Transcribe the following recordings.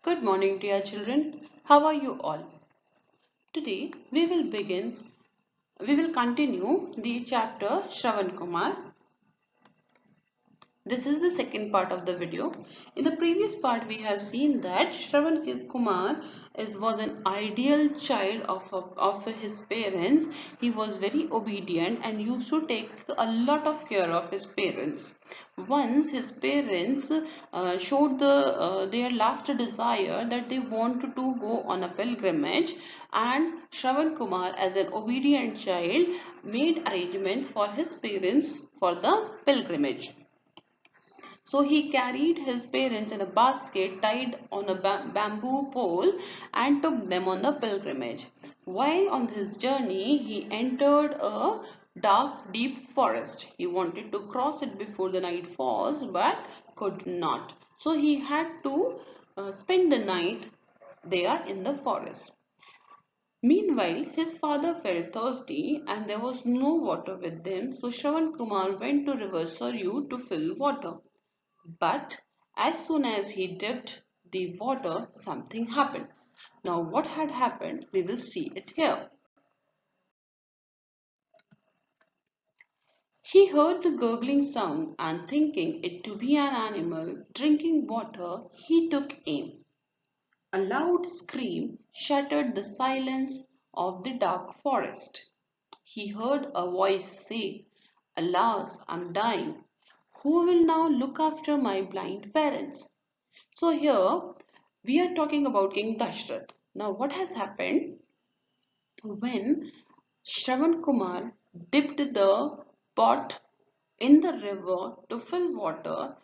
Good morning, dear children. How are you all? Today we will continue the chapter Shravan Kumar. This is the second part of the video. In the previous part, we have seen that Shravan Kumar was an ideal child of his parents. He was very obedient and used to take a lot of care of his parents. Once his parents showed their last desire that they wanted to go on a pilgrimage, and Shravan Kumar, as an obedient child, made arrangements for his parents for the pilgrimage. So he carried his parents in a basket tied on a bamboo pole and took them on the pilgrimage. While on his journey, he entered a dark, deep forest. He wanted to cross it before the night falls, but could not. So he had to spend the night there in the forest. Meanwhile, his father felt thirsty and there was no water with them, so Shravan Kumar went to River Saryu to fill water. But as soon as he dipped the water, something happened. Now, what had happened, we will see it here. He heard the gurgling sound and thinking it to be an animal drinking water, he took aim. A loud scream shattered the silence of the dark forest. He heard a voice say, "Alas, I'm dying. Who will now look after my blind parents?" So here we are talking about King Dashrath. Now what has happened when Shravan Kumar dipped the pot in the river to fill water,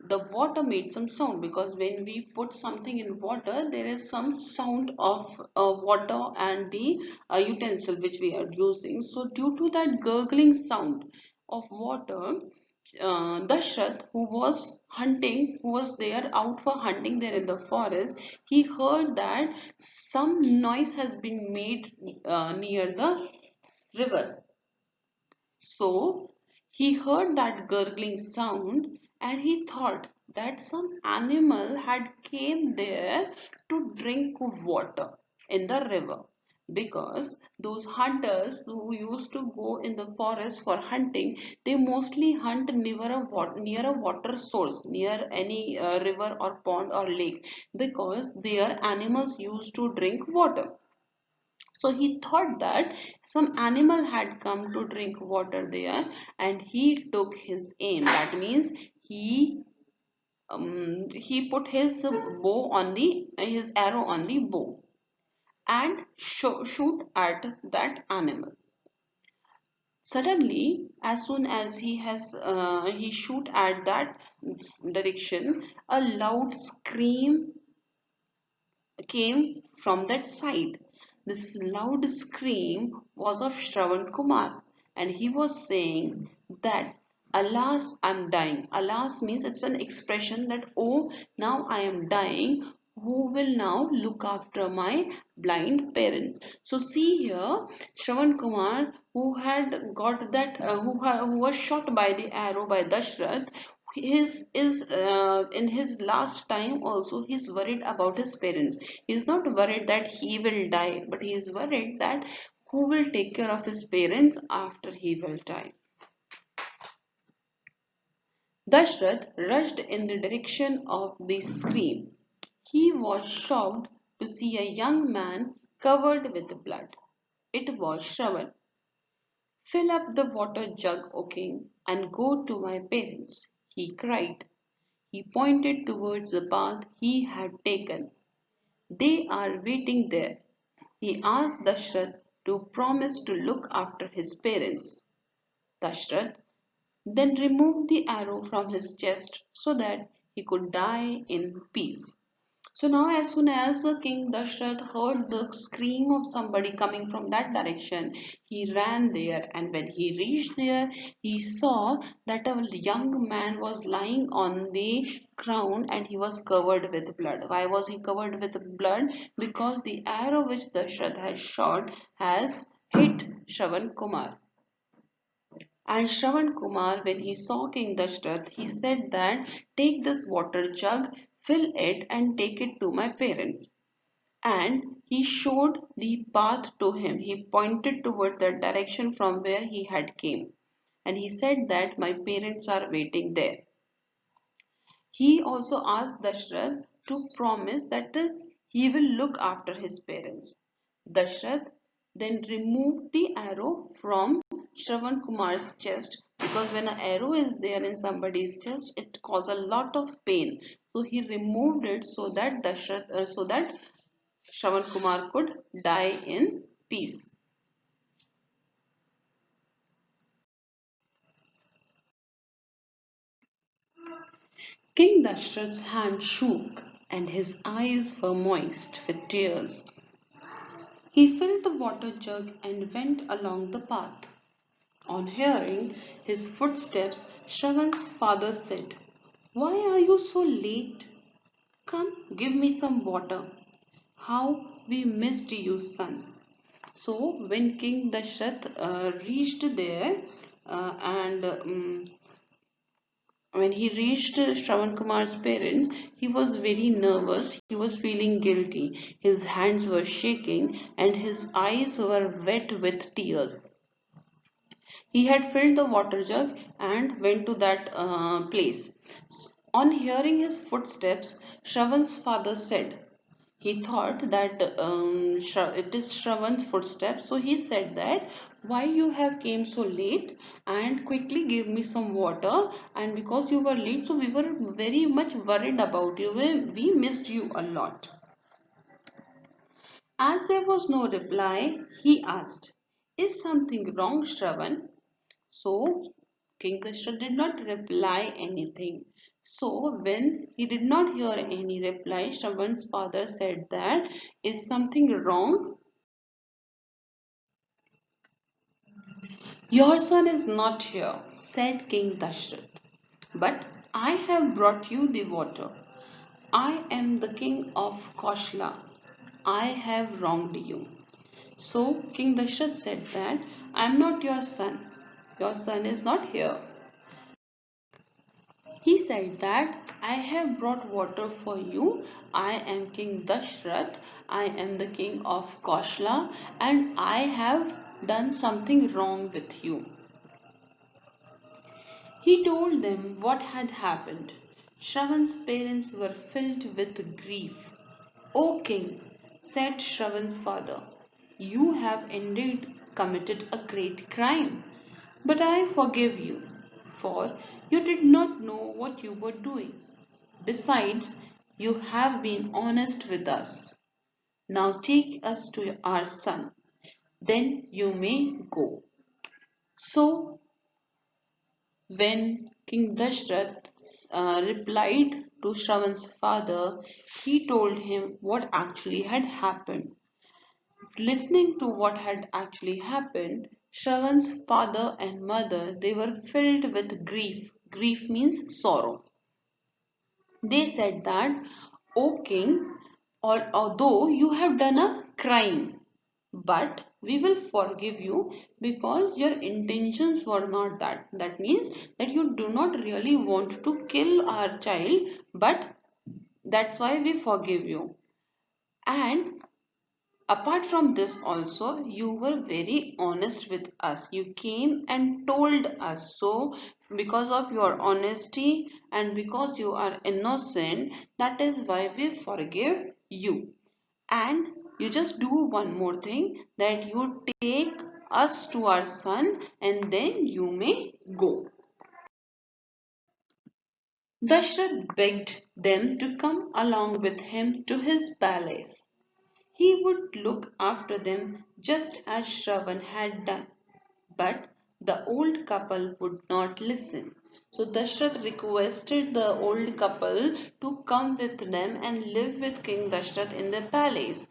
the water made some sound, because when we put something in water there is some sound of water and the utensil which we are using. So due to that gurgling sound of water, Dashrath, who was there out for hunting there in the forest, he heard that some noise has been made near the river. So he heard that gurgling sound and he thought that some animal had came there to drink water in the river, because those hunters who used to go in the forest for hunting, they mostly hunt near a water source, near any river or pond or lake, because their animals used to drink water. So he thought that some animal had come to drink water there and he took his aim. That means he put his his arrow on the bow and shoot at that animal. Suddenly, as soon as he shoot at that direction, a loud scream came from that side. This loud scream was of Shravan Kumar, and he was saying that, "Alas, I'm dying." Alas means it's an expression that, "Oh, now I am dying. Who will now look after my blind parents?" So see here, Shravan Kumar, who had got that, who was shot by the arrow by Dashrath, his is in his last time also he's worried about his parents. He's not worried that he will die, but he is worried that who will take care of his parents after he will die. Dashrath rushed in the direction of the scream. He was shocked to see a young man covered with blood. It was Shravan. "Fill up the water jug, O king, and go to my parents," he cried. He pointed towards the path he had taken. "They are waiting there." He asked Dashrath to promise to look after his parents. Dashrath then removed the arrow from his chest so that he could die in peace. So now as soon as King Dashrath heard the scream of somebody coming from that direction, he ran there, and when he reached there, he saw that a young man was lying on the ground and he was covered with blood. Why was he covered with blood? Because the arrow which Dashrath has shot has hit Shravan Kumar. And Shravan Kumar, when he saw King Dashrath, he said that, "Take this water jug, fill it and take it to my parents. And he showed the path to him. He pointed towards the direction from where he had came. And he said that my parents are waiting there. He also asked Dashrath to promise that he will look after his parents. Dashrath then removed the arrow from Shravan Kumar's chest, because when an arrow is there in somebody's chest, it causes a lot of pain. So he removed it so that Shravan Kumar could die in peace. King Dashrath's hand shook and his eyes were moist with tears. He filled the water jug and went along the path. On hearing his footsteps, Shravan's father said, "Why are you so late? Come, give me some water. How we missed you, son." So, when King Dashrath reached there, and when he reached Shravan Kumar's parents, he was very nervous. He was feeling guilty. His hands were shaking and his eyes were wet with tears. He had filled the water jug and went to that place. On hearing his footsteps, Shravan's father said, he thought that it is Shravan's footsteps, so he said that why you have came so late and quickly give me some water, and because you were late, so we were very much worried about you. We missed you a lot. As there was no reply, he asked, "Is something wrong, Shravan?" So King Dashrath did not reply anything. So when he did not hear any reply, Shravan's father said that, "Is something wrong?" "Your son is not here," said King Dashrath, "but I have brought you the water. I am the king of Koshla. I have wronged you." So King Dashrath said that, "I am not your son. Your son is not here." He said that, "I have brought water for you. I am King Dashrath. I am the king of Koshla, and I have done something wrong with you." He told them what had happened. Shravan's parents were filled with grief. "O king," said Shravan's father, "you have indeed committed a great crime. But I forgive you, for you did not know what you were doing. Besides, you have been honest with us. Now take us to our son. Then you may go." So, when King Dashrath replied to Shravan's father, he told him what actually had happened. Listening to what had actually happened, Shravan's father and mother, they were filled with grief. Grief means sorrow. They said that, "O king, although you have done a crime, but we will forgive you because your intentions were not that. That means that you do not really want to kill our child, but that's why we forgive you. And apart from this also, you were very honest with us. You came and told us. So because of your honesty and because you are innocent, that is why we forgive you. And you just do one more thing, that you take us to our son and then you may go." Dashrath begged them to come along with him to his palace. He would look after them just as Shravan had done. But the old couple would not listen. So Dashrath requested the old couple to come with them and live with King Dashrath in the palace.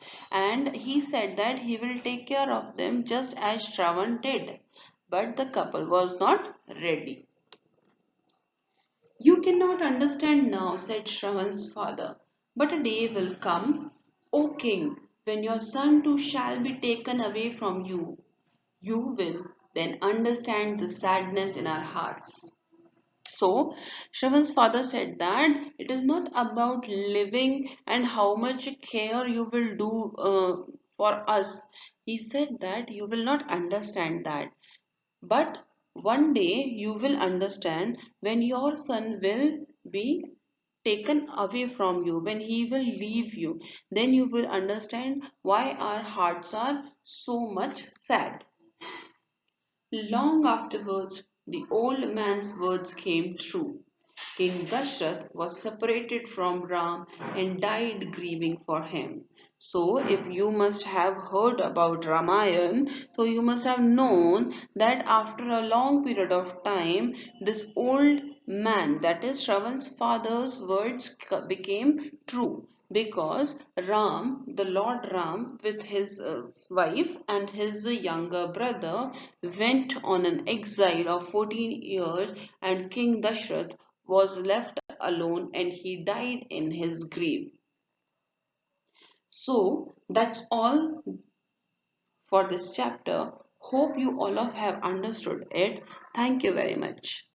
And he said that he will take care of them just as Shravan did. But the couple was not ready. "You cannot understand now," said Shravan's father, "but a day will come, O king, when your son too shall be taken away from you. You will then understand the sadness in our hearts." So, Shravan's father said that it is not about living and how much care you will do for us. He said that you will not understand that. But one day you will understand when your son will be taken away from you, when he will leave you, then you will understand why our hearts are so much sad. Long afterwards, the old man's words came true. King Dashrath was separated from Ram and died grieving for him. So, if you must have heard about Ramayan, so you must have known that after a long period of time, this old man, that is Shravan's father's words, became true because Ram, the Lord Ram, with his wife and his younger brother, went on an exile of 14 years, and King Dashrath was left alone and he died in his grave. So that's all for this chapter. Hope you all of have understood it. Thank you very much.